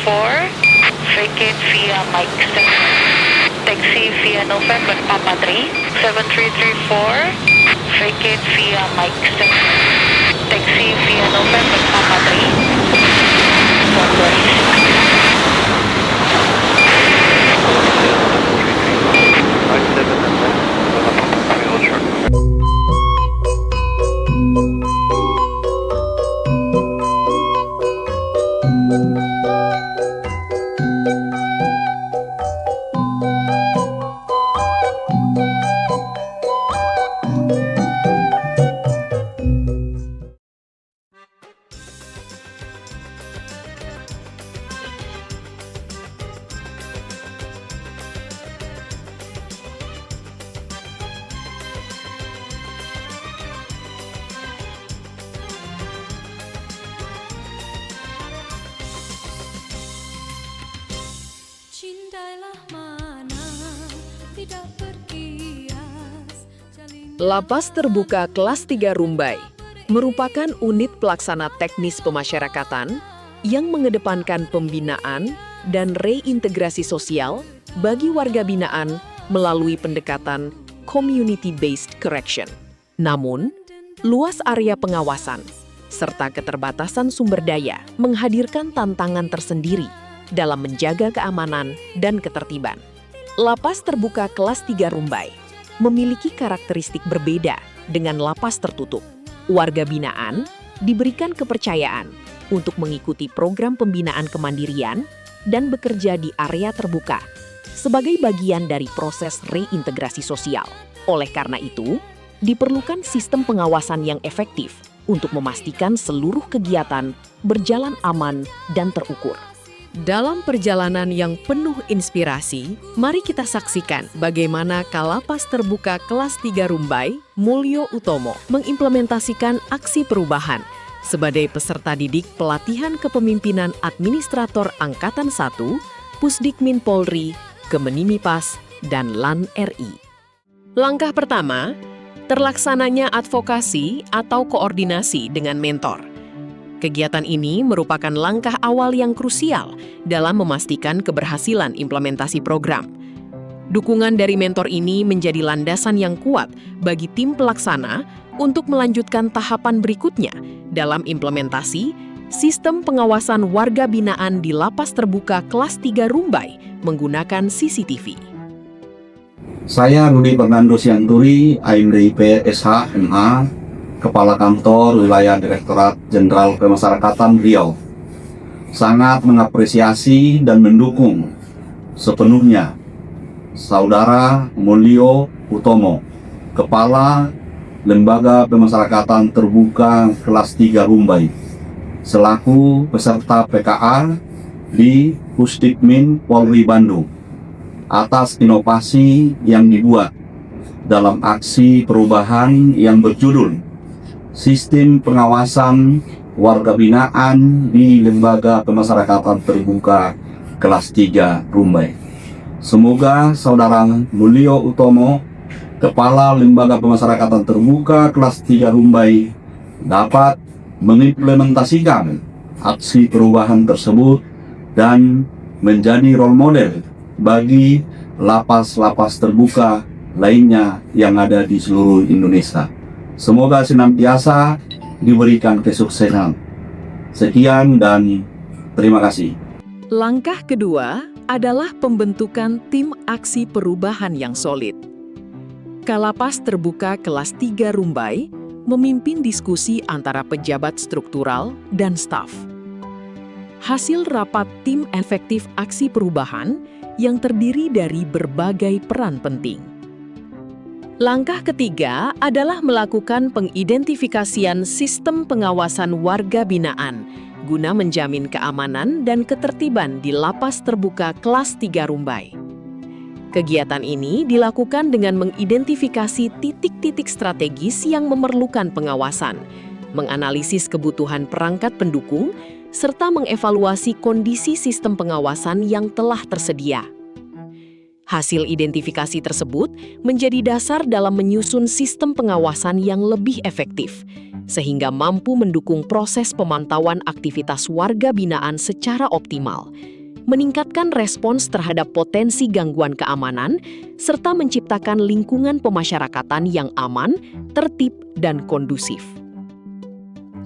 vacate via Mike 7, taxi via November Papa 3, 7334, vacate via Mike 7, taxi via November Papa 3, 426. Lapas Terbuka Kelas 3 Rumbai merupakan unit pelaksana teknis pemasyarakatan yang mengedepankan pembinaan dan reintegrasi sosial bagi warga binaan melalui pendekatan community-based correction. Namun, luas area pengawasan serta keterbatasan sumber daya menghadirkan tantangan tersendiri dalam menjaga keamanan dan ketertiban. Lapas Terbuka Kelas 3 Rumbai memiliki karakteristik berbeda dengan lapas tertutup. Warga binaan diberikan kepercayaan untuk mengikuti program pembinaan kemandirian dan bekerja di area terbuka sebagai bagian dari proses reintegrasi sosial. Oleh karena itu, diperlukan sistem pengawasan yang efektif untuk memastikan seluruh kegiatan berjalan aman dan terukur. Dalam perjalanan yang penuh inspirasi, mari kita saksikan bagaimana Kalapas Terbuka Kelas 3 Rumbai, Mulyo Utomo, mengimplementasikan aksi perubahan sebagai peserta didik pelatihan kepemimpinan administrator Angkatan 1, Pusdikmin Polri, Kemenimipas, dan LAN RI. Langkah pertama, terlaksananya advokasi atau koordinasi dengan mentor. Kegiatan ini merupakan langkah awal yang krusial dalam memastikan keberhasilan implementasi program. Dukungan dari mentor ini menjadi landasan yang kuat bagi tim pelaksana untuk melanjutkan tahapan berikutnya dalam implementasi sistem pengawasan warga binaan di Lapas Terbuka Kelas 3 Rumbai menggunakan CCTV. Saya Rudi Fernando Sianturi, AMDIP SH MA, Kepala Kantor Wilayah Direktorat Jenderal Pemasyarakatan Riau, sangat mengapresiasi dan mendukung sepenuhnya Saudara Mulyo Utomo, Kepala Lembaga Pemasyarakatan Terbuka Kelas 3 Rumbai, selaku peserta PKA di Pusdikmin Polri Bandung, atas inovasi yang dibuat dalam aksi perubahan yang berjudul Sistem Pengawasan Warga Binaan di Lembaga Pemasyarakatan Terbuka Kelas 3 Rumbai. Semoga Saudara Mulyo Utomo, Kepala Lembaga Pemasyarakatan Terbuka Kelas 3 Rumbai, dapat mengimplementasikan aksi perubahan tersebut dan menjadi role model bagi lapas-lapas terbuka lainnya yang ada di seluruh Indonesia. Semoga senantiasa diberikan kesuksesan. Sekian dan terima kasih. Langkah kedua adalah pembentukan tim aksi perubahan yang solid. Kalapas Terbuka Kelas 3 Rumbai memimpin diskusi antara pejabat struktural dan staf. Hasil rapat tim efektif aksi perubahan yang terdiri dari berbagai peran penting. Langkah ketiga adalah melakukan pengidentifikasian sistem pengawasan warga binaan guna menjamin keamanan dan ketertiban di Lapas Terbuka Kelas 3 Rumbai. Kegiatan ini dilakukan dengan mengidentifikasi titik-titik strategis yang memerlukan pengawasan, menganalisis kebutuhan perangkat pendukung, serta mengevaluasi kondisi sistem pengawasan yang telah tersedia. Hasil identifikasi tersebut menjadi dasar dalam menyusun sistem pengawasan yang lebih efektif, sehingga mampu mendukung proses pemantauan aktivitas warga binaan secara optimal, meningkatkan respons terhadap potensi gangguan keamanan, serta menciptakan lingkungan pemasyarakatan yang aman, tertib, dan kondusif.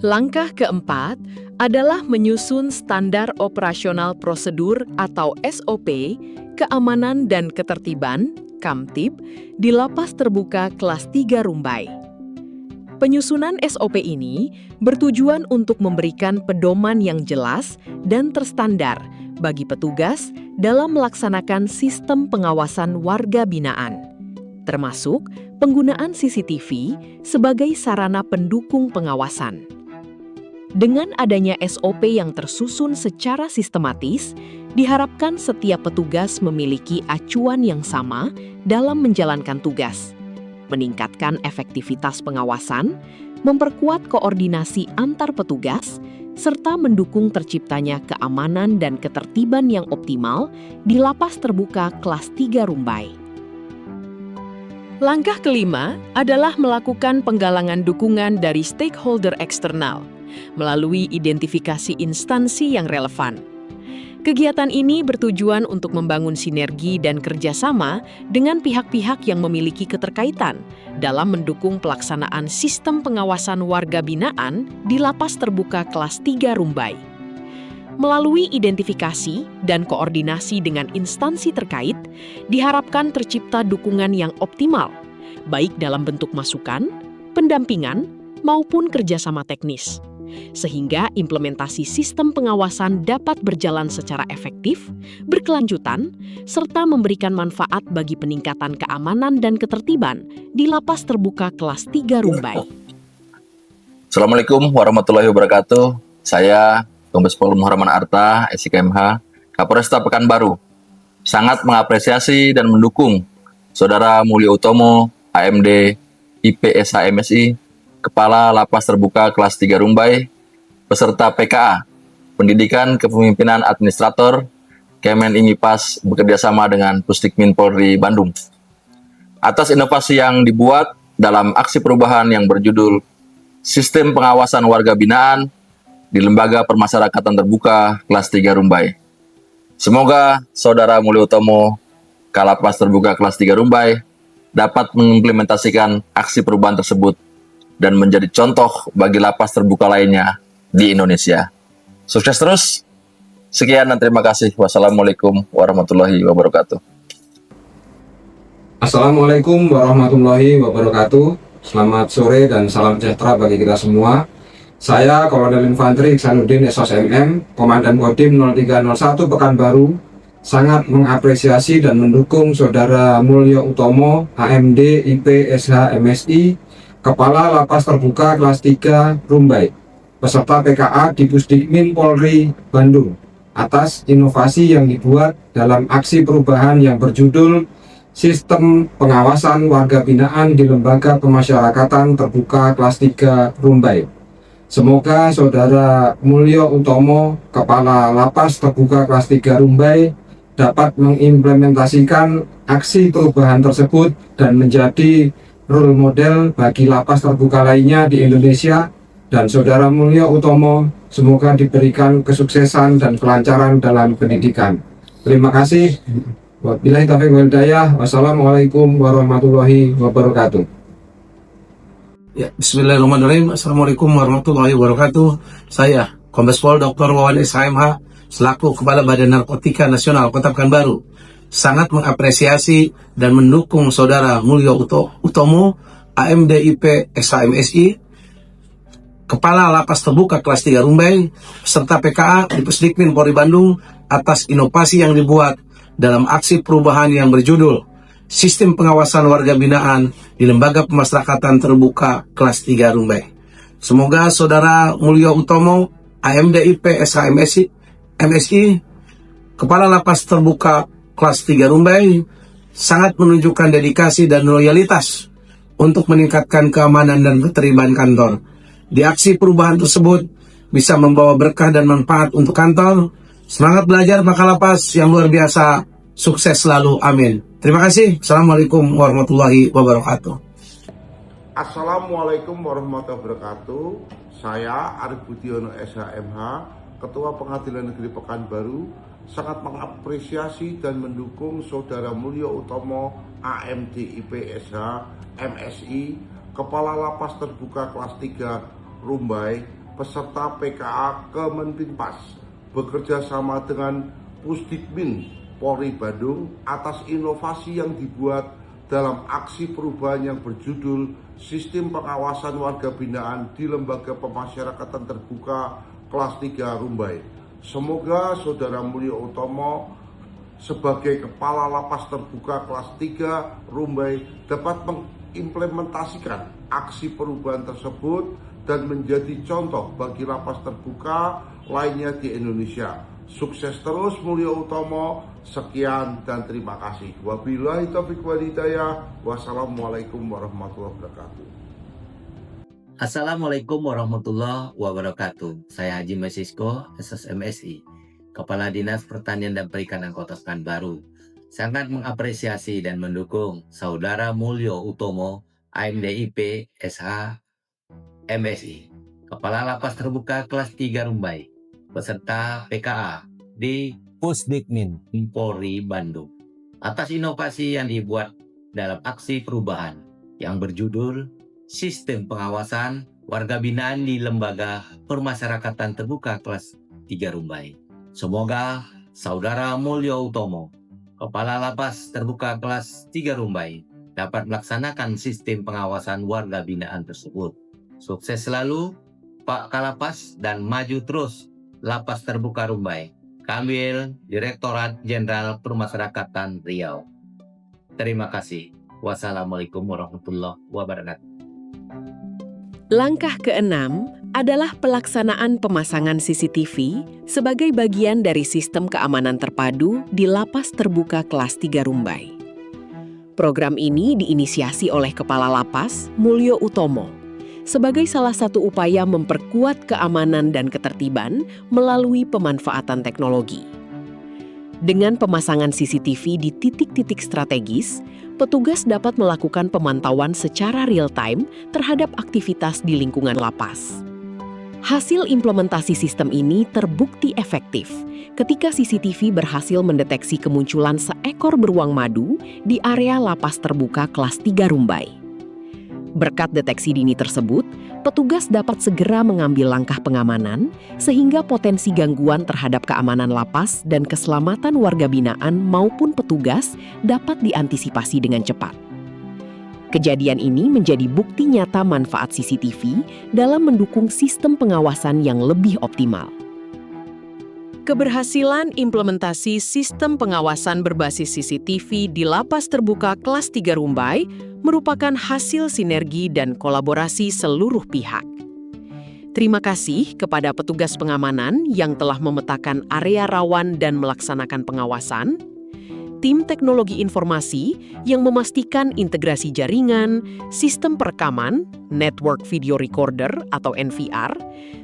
Langkah keempat adalah menyusun standar operasional prosedur atau SOP, keamanan dan ketertiban, Kamtib, di Lapas Terbuka Kelas 3 Rumbai. Penyusunan SOP ini bertujuan untuk memberikan pedoman yang jelas dan terstandar bagi petugas dalam melaksanakan sistem pengawasan warga binaan, termasuk penggunaan CCTV sebagai sarana pendukung pengawasan. Dengan adanya SOP yang tersusun secara sistematis, diharapkan setiap petugas memiliki acuan yang sama dalam menjalankan tugas, meningkatkan efektivitas pengawasan, memperkuat koordinasi antar petugas, serta mendukung terciptanya keamanan dan ketertiban yang optimal di Lapas Terbuka Kelas 3 Rumbai. Langkah kelima adalah melakukan penggalangan dukungan dari stakeholder eksternal melalui identifikasi instansi yang relevan. Kegiatan ini bertujuan untuk membangun sinergi dan kerjasama dengan pihak-pihak yang memiliki keterkaitan dalam mendukung pelaksanaan sistem pengawasan warga binaan di Lapas Terbuka Kelas 3 Rumbai. Melalui identifikasi dan koordinasi dengan instansi terkait, diharapkan tercipta dukungan yang optimal, baik dalam bentuk masukan, pendampingan, maupun kerjasama teknis, sehingga implementasi sistem pengawasan dapat berjalan secara efektif, berkelanjutan, serta memberikan manfaat bagi peningkatan keamanan dan ketertiban di Lapas Terbuka Kelas 3 Rumbai. Assalamualaikum warahmatullahi wabarakatuh. Saya Kombes Pol Muharraman Arta, SIKMH, Kapolresta Pekanbaru, sangat mengapresiasi dan mendukung Saudara Mulyo Utomo, AMD, IPSH MSI, Kepala Lapas Terbuka Kelas 3 Rumbai, peserta PKA, Pendidikan Kepemimpinan Administrator, Kemen IMIPAS bekerjasama dengan Pusdikmin Polri Bandung, atas inovasi yang dibuat dalam aksi perubahan yang berjudul Sistem Pengawasan Warga Binaan di Lembaga Permasyarakatan Terbuka Kelas 3 Rumbai. Semoga Saudara Mulyo Utomo, Kalapas Terbuka Kelas 3 Rumbai, dapat mengimplementasikan aksi perubahan tersebut dan menjadi contoh bagi lapas terbuka lainnya di Indonesia. Sukses terus. Sekian dan terima kasih. Wassalamualaikum warahmatullahi wabarakatuh. Assalamualaikum warahmatullahi wabarakatuh. Selamat sore dan salam sejahtera bagi kita semua. Saya Kolonel Infanteri Iksanuddin SOSMM, Komandan Kodim 0301 Pekanbaru, sangat mengapresiasi dan mendukung Saudara Mulyo Utomo, AMD, IPSH MSI, Kepala Lapas Terbuka Kelas 3 Rumbai, peserta PKA di Pusdikmin Polri Bandung, atas inovasi yang dibuat dalam aksi perubahan yang berjudul Sistem Pengawasan Warga Binaan di Lembaga Pemasyarakatan Terbuka Kelas 3 Rumbai. Semoga Saudara Mulyo Utomo, Kepala Lapas Terbuka Kelas 3 Rumbai, dapat mengimplementasikan aksi perubahan tersebut dan menjadi role model bagi lapas terbuka lainnya di Indonesia. Dan Saudara Mulyo Utomo semoga diberikan kesuksesan dan kelancaran dalam pendidikan. Terima kasih. Wabillahi taufiq wal hidayah. Wassalamualaikum warahmatullahi wabarakatuh. Ya, bismillahirrahmanirrahim. Assalamualaikum warahmatullahi wabarakatuh. Saya Kombes Pol Dr. Wawan SHMH selaku Kepala Badan Narkotika Nasional Kota Pekanbaru sangat mengapresiasi dan mendukung Saudara Mulyo Utomo, AMD IPSH MSI, Kepala Lapas Terbuka Kelas 3 Rumbai, serta PKA di Pusdikmin Polri Bandung atas inovasi yang dibuat dalam aksi perubahan yang berjudul Sistem Pengawasan Warga Binaan di Lembaga Pemasyarakatan Terbuka Kelas 3 Rumbai. Semoga Saudara Mulyo Utomo, AMD IPSH MSI, Kepala Lapas Terbuka Kelas 3 Rumbai, sangat menunjukkan dedikasi dan loyalitas untuk meningkatkan keamanan dan ketertiban kantor. Di aksi perubahan tersebut bisa membawa berkah dan manfaat untuk kantor. Semangat belajar Pak Kalapas yang luar biasa. Sukses selalu. Amin. Terima kasih. Assalamualaikum warahmatullahi wabarakatuh. Assalamualaikum warahmatullahi wabarakatuh. Saya Arif Budiono SHMH, Ketua Pengadilan Negeri Pekanbaru, sangat mengapresiasi dan mendukung Saudara Mulyo Utomo AMD IPSH MSI, Kepala Lapas Terbuka Kelas 3 Rumbai, peserta PKA Kemenpinpas, bekerja sama dengan Pusdikmin Polri Bandung atas inovasi yang dibuat dalam aksi perubahan yang berjudul Sistem Pengawasan Warga Binaan di Lembaga Pemasyarakatan Terbuka Kelas 3 Rumbai. Semoga Saudara Mulyo Utomo sebagai Kepala Lapas Terbuka Kelas 3 Rumbai dapat mengimplementasikan aksi perubahan tersebut dan menjadi contoh bagi lapas terbuka lainnya di Indonesia. Sukses terus Mulyo Utomo. Sekian dan terima kasih. Wabillahi taufiq wal hidayah. Wassalamualaikum warahmatullahi wabarakatuh. Assalamualaikum warahmatullahi wabarakatuh. Saya Haji Masisko, SSMSI, Kepala Dinas Pertanian dan Perikanan Kota Pekanbaru. Sangat mengapresiasi dan mendukung Saudara Mulyo Utomo, AMDIP SH MSI, Kepala Lapas Terbuka Kelas 3 Rumbai, peserta PKA di Pusdikmin Polri Bandung, atas inovasi yang dibuat dalam aksi perubahan yang berjudul Sistem Pengawasan Warga Binaan di Lembaga Permasyarakatan Terbuka Kelas 3 Rumbai. Semoga Saudara Mulyo Utomo, Kepala Lapas Terbuka Kelas 3 Rumbai, dapat melaksanakan sistem pengawasan warga binaan tersebut. Sukses selalu Pak Kalapas dan maju terus Lapas Terbuka Rumbai. Kamil, Direktorat Jenderal Permasyarakatan Riau. Terima kasih. Wassalamualaikum warahmatullahi wabarakatuh. Langkah keenam adalah pelaksanaan pemasangan CCTV sebagai bagian dari sistem keamanan terpadu di Lapas Terbuka Kelas 3 Rumbai. Program ini diinisiasi oleh Kepala Lapas, Mulyo Utomo, sebagai salah satu upaya memperkuat keamanan dan ketertiban melalui pemanfaatan teknologi. Dengan pemasangan CCTV di titik-titik strategis, petugas dapat melakukan pemantauan secara real-time terhadap aktivitas di lingkungan lapas. Hasil implementasi sistem ini terbukti efektif ketika CCTV berhasil mendeteksi kemunculan seekor beruang madu di area Lapas Terbuka Kelas 3 Rumbai. Berkat deteksi dini tersebut, petugas dapat segera mengambil langkah pengamanan sehingga potensi gangguan terhadap keamanan lapas dan keselamatan warga binaan maupun petugas dapat diantisipasi dengan cepat. Kejadian ini menjadi bukti nyata manfaat CCTV dalam mendukung sistem pengawasan yang lebih optimal. Keberhasilan implementasi sistem pengawasan berbasis CCTV di Lapas Terbuka Kelas 3 Rumbai merupakan hasil sinergi dan kolaborasi seluruh pihak. Terima kasih kepada petugas pengamanan yang telah memetakan area rawan dan melaksanakan pengawasan, tim teknologi informasi yang memastikan integrasi jaringan, sistem perekaman, network video recorder atau NVR,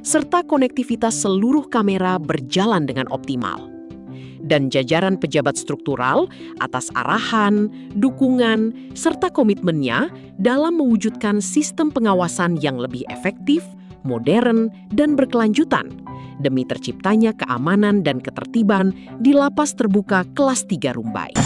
serta konektivitas seluruh kamera berjalan dengan optimal. Dan jajaran pejabat struktural atas arahan, dukungan, serta komitmennya dalam mewujudkan sistem pengawasan yang lebih efektif, modern, dan berkelanjutan demi terciptanya keamanan dan ketertiban di Lapas Terbuka Kelas 3 Rumbai.